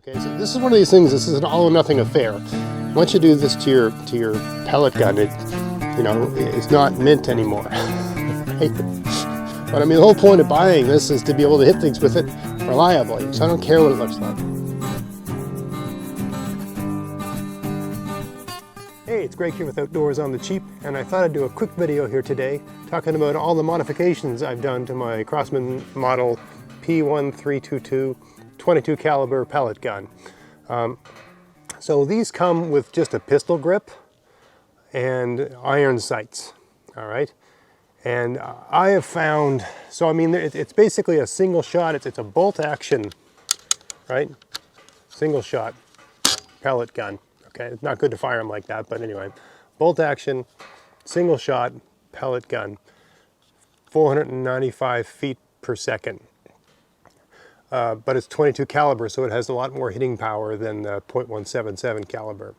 Okay, so this is one of these things, this is an all or nothing affair. Once you do this to your pellet gun, it's not mint anymore. Right? But I mean, the whole point of buying this is to be able to hit things with it reliably, so I don't care what it looks like. Hey, it's Greg here with Outdoors on the Cheap, and I thought I'd do a quick video here today talking about all the modifications I've done to my Crosman model p1322 22 caliber pellet gun. So these come with just a pistol grip and iron sights, all right? And I have found, so I mean, it's basically a single shot, it's a bolt action, right? Single shot pellet gun, okay? It's not good to fire them like that, but anyway. Bolt action, single shot pellet gun, 495 feet per second. But it's 22 caliber, so it has a lot more hitting power than the .177 caliber.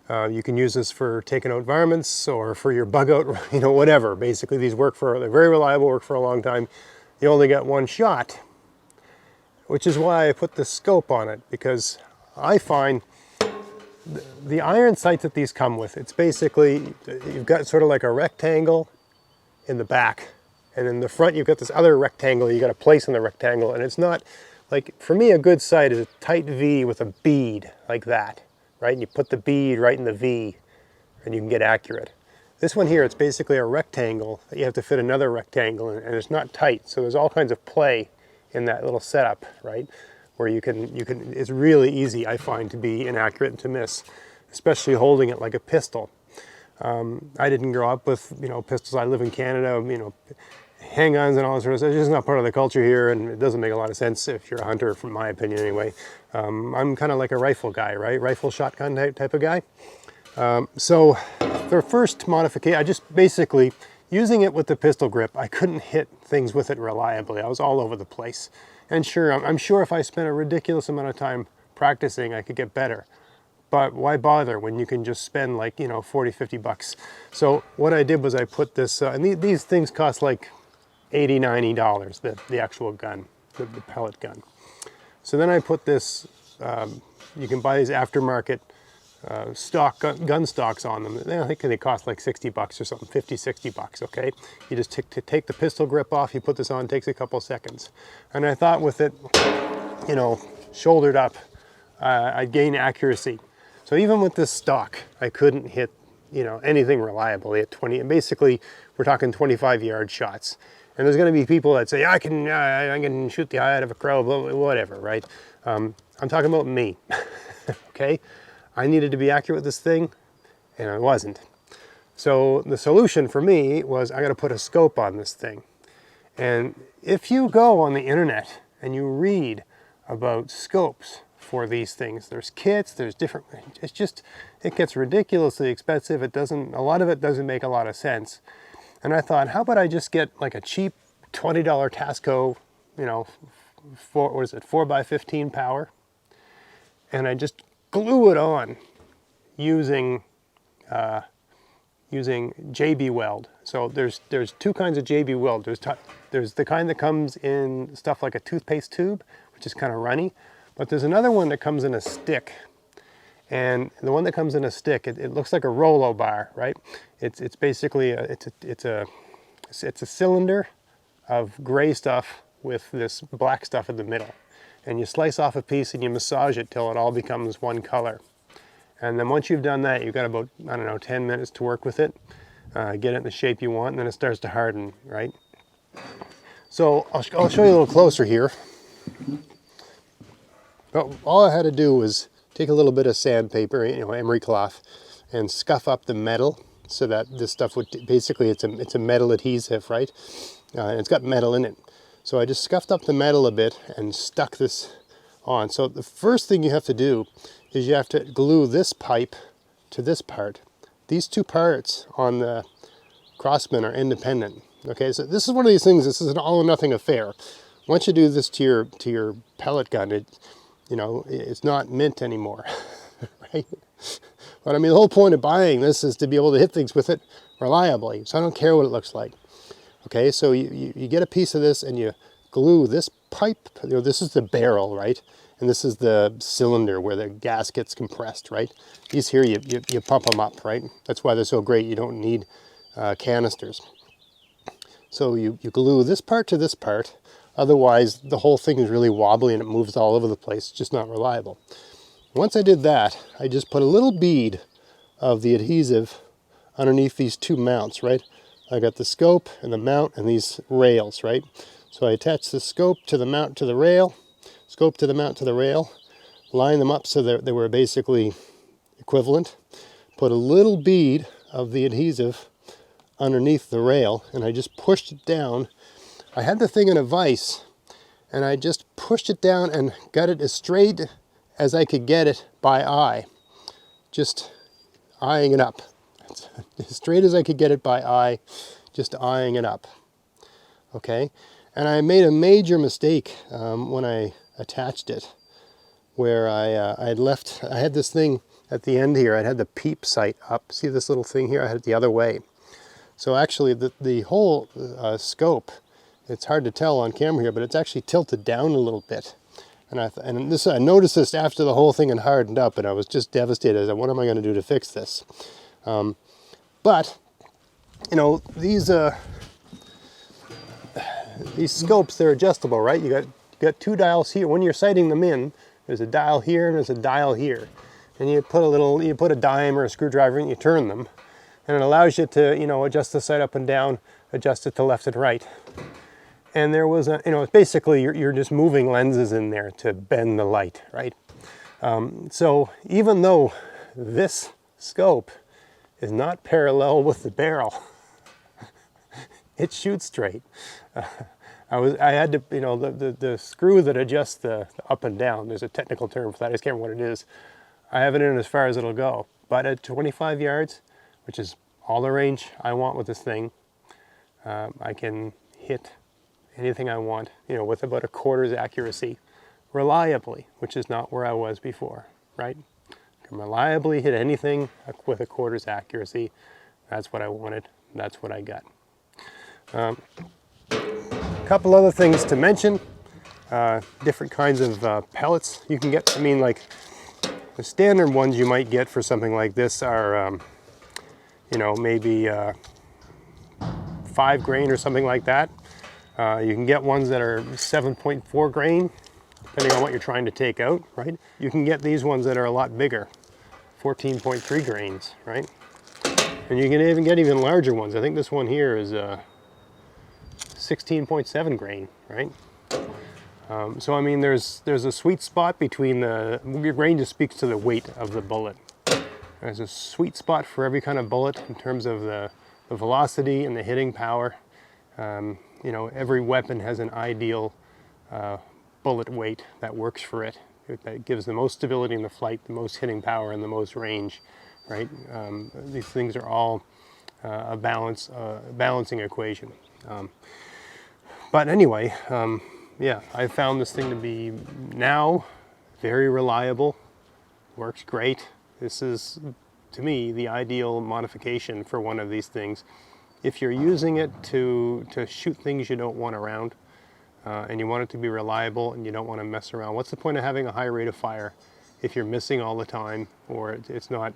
You can use this for taking out varmints or for your bug out, whatever. Basically, these they're very reliable, work for a long time. You only get one shot, which is why I put the scope on it, because I find the iron sights that these come with, it's basically, you've got sort of like a rectangle in the back, and in the front you've got this other rectangle you got to place in the rectangle, and it's not, like, for me a good sight is a tight V with a bead like that, right? And you put the bead right in the V and you can get accurate. This one here, it's basically a rectangle that you have to fit another rectangle in, and it's not tight, so there's all kinds of play in that little setup, right? Where you can, it's really easy, I find, to be inaccurate and to miss, especially holding it like a pistol. I didn't grow up with, pistols. I live in Canada, handguns and all this sort of stuff. It's just not part of the culture here, and it doesn't make a lot of sense if you're a hunter, from my opinion anyway. I'm kind of like a rifle guy, right? Rifle shotgun type of guy. So the first modification, I just basically, using it with the pistol grip, I couldn't hit things with it reliably. I was all over the place. And sure, I'm sure if I spent a ridiculous amount of time practicing, I could get better. But why bother when you can just spend like, 40, 50 bucks. So what I did was I put this, and these things cost like $80, $90, the actual gun, the pellet gun. So then I put this, you can buy these aftermarket gun stocks on them. I think they cost like 60 bucks or something, 50, 60 bucks, okay? You just take the pistol grip off, you put this on, it takes a couple seconds. And I thought with it, shouldered up, I'd gain accuracy. So even with this stock, I couldn't hit, anything reliably at 20. And basically, we're talking 25-yard shots. And there's going to be people that say, I can shoot the eye out of a crow, whatever, right? I'm talking about me, okay? I needed to be accurate with this thing, and I wasn't. So the solution for me was I got to put a scope on this thing. And if you go on the internet and you read about scopes for these things, there's kits, there's different, it gets ridiculously expensive. A lot of it doesn't make a lot of sense. And I thought, how about I just get like a cheap $20 Tasco, 4x15 power, and I just glue it on using JB Weld. So there's two kinds of JB Weld. There's the kind that comes in stuff like a toothpaste tube, which is kind of runny, but there's another one that comes in a stick. And the one that comes in a stick, it looks like a Rolo bar, right? It's basically it's a cylinder of gray stuff with this black stuff in the middle. And you slice off a piece and you massage it till it all becomes one color. And then once you've done that, you've got about, 10 minutes to work with it, get it in the shape you want, and then it starts to harden, right? So I'll show you a little closer here. But all I had to do was take a little bit of sandpaper, emery cloth, and scuff up the metal so that this stuff would, basically it's a metal adhesive, right? And it's got metal in it. So I just scuffed up the metal a bit and stuck this on. So the first thing you have to do is you have to glue this pipe to this part. These two parts on the Crosman are independent. Okay, so this is one of these things, this is an all or nothing affair. Once you do this to your pellet gun, it's not mint anymore, right? But I mean, the whole point of buying this is to be able to hit things with it reliably, so I don't care what it looks like. Okay, so you get a piece of this and you glue this pipe, this is the barrel, right? and this is the cylinder where the gas gets compressed, right? These here, you pump them up, right? That's why they're so great. You don't need canisters. So you glue this part to this part, otherwise the whole thing is really wobbly and it moves all over the place. It's just not reliable. Once I did that, I just put a little bead of the adhesive underneath these two mounts, right? I got the scope and the mount and these rails, right? So I attached the scope to the mount to the rail, scope to the mount to the rail, line them up so that they were basically equivalent, put a little bead of the adhesive underneath the rail, and I just pushed it down. I had the thing in a vise, and I just pushed it down and got it as straight as I could get it by eye, just eyeing it up. As straight as I could get it by eye, just eyeing it up. Okay, and I made a major mistake when I attached it, where I had this thing at the end here. I had the peep sight up. See this little thing here? I had it the other way. So actually the whole scope, it's hard to tell on camera here, but it's actually tilted down a little bit. And I noticed this after the whole thing had hardened up, and I was just devastated. I said, what am I going to do to fix this? But you know, these scopes, they're adjustable, right? You got two dials here. When you're sighting them in, there's a dial here and there's a dial here. And you put a dime or a screwdriver and you turn them, and it allows you to, you know, adjust the sight up and down, adjust it to left and right. And there was a, you know, basically you're just moving lenses in there to bend the light, right? So even though this scope is not parallel with the barrel, it shoots straight. I had to, you know, the screw that adjusts the up and down, there's a technical term for that, I just can't remember what it is. I have it in as far as it'll go. But at 25 yards, which is all the range I want with this thing, I can hit anything I want, you know, with about a quarter's accuracy, reliably, which is not where I was before, right? I can reliably hit anything with a quarter's accuracy. That's what I wanted. That's what I got. A couple other things to mention. Different kinds of pellets you can get. I mean, like the standard ones you might get for something like this are, you know, maybe 5 grain or something like that. You can get ones that are 7.4 grain, depending on what you're trying to take out, right? You can get these ones that are a lot bigger, 14.3 grains, right? And you can even get even larger ones. I think this one here is 16.7 grain, right? So I mean, there's a sweet spot between your grain just speaks to the weight of the bullet. There's a sweet spot for every kind of bullet in terms of the velocity and the hitting power. You know, every weapon has an ideal bullet weight that works for it. That gives the most stability in the flight, the most hitting power, and the most range, right? These things are all a balancing equation. But anyway, yeah, I found this thing to be now very reliable, works great. This is, to me, the ideal modification for one of these things. If you're using it to shoot things you don't want around, and you want it to be reliable and you don't want to mess around, what's the point of having a high rate of fire if you're missing all the time, or it's not,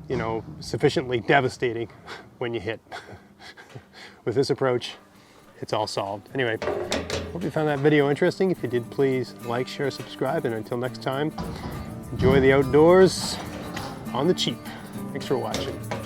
you know, sufficiently devastating when you hit? With this approach, it's all solved. Anyway, hope you found that video interesting. If you did, please like, share, subscribe, and until next time, enjoy the outdoors on the cheap. Thanks for watching.